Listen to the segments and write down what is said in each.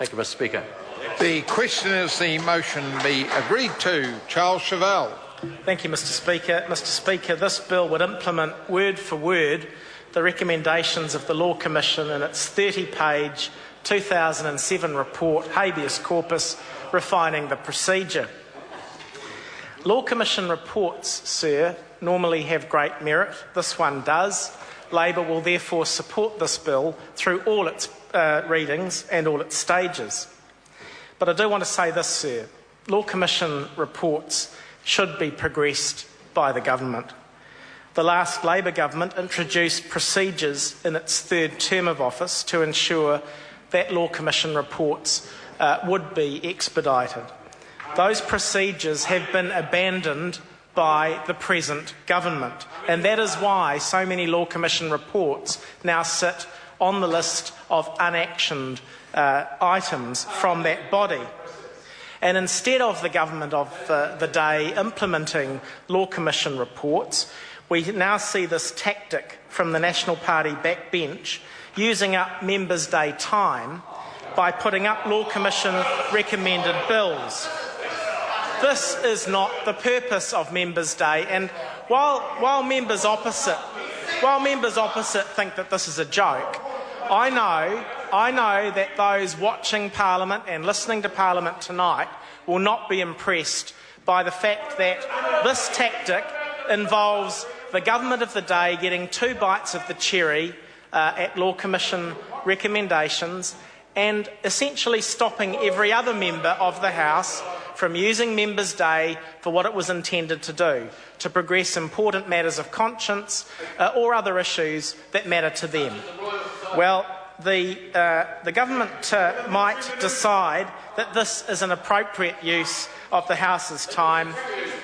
Thank you, Mr. Speaker. The question is the motion be agreed to. Charles Chauvel. Thank you, Mr. Speaker. Mr. Speaker, this bill would implement word for word the recommendations of the Law Commission in its 30-page 2007 report, Habeas Corpus, refining the procedure. Law Commission reports, sir, normally have great merit. This one does. Labor will therefore support this bill through all its readings and all its stages. But I do want to say this, sir. Law Commission reports should be progressed by the government. The last Labor government introduced procedures in its third term of office to ensure that Law Commission reports would be expedited. Those procedures have been abandoned by the present government, and that is why so many Law Commission reports now sit on the list of unactioned items from that body. And instead of the government of the day implementing Law Commission reports, we now see this tactic from the National Party backbench using up Members' Day time by putting up Law Commission recommended bills. This is not the purpose of Members' Day, and while members opposite think that this is a joke, I know that those watching Parliament and listening to Parliament tonight will not be impressed by the fact that this tactic involves the government of the day getting 2 bites of the cherry at Law Commission recommendations and essentially stopping every other member of the House from using Members' Day for what it was intended to do, to progress important matters of conscience or other issues that matter to them. Well, the government might decide that this is an appropriate use of the House's time.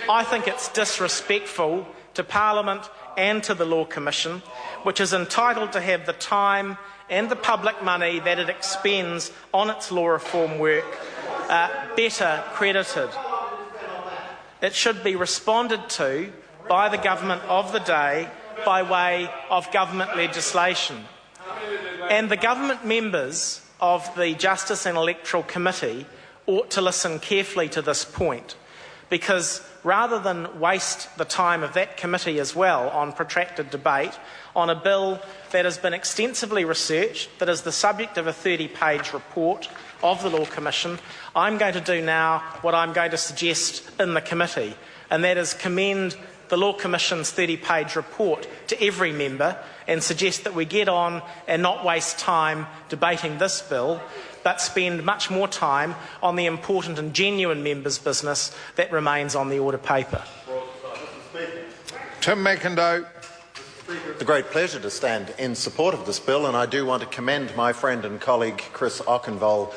I think it's disrespectful to Parliament and to the Law Commission, which is entitled to have the time and the public money that it expends on its law reform work better credited. It should be responded to by the government of the day by way of government legislation. And the government members of the Justice and Electoral Committee ought to listen carefully to this point, because rather than waste the time of that committee as well on protracted debate on a bill that has been extensively researched, that is the subject of a 30-page report of the Law Commission, I'm going to do now what I'm going to suggest in the committee, and that is commend the Law Commission's 30-page report to every member and suggest that we get on and not waste time debating this bill, but spend much more time on the important and genuine members' business that remains on the order paper. Tim McIndoe. It's a great pleasure to stand in support of this bill, and I do want to commend my friend and colleague Chris Auchenvoll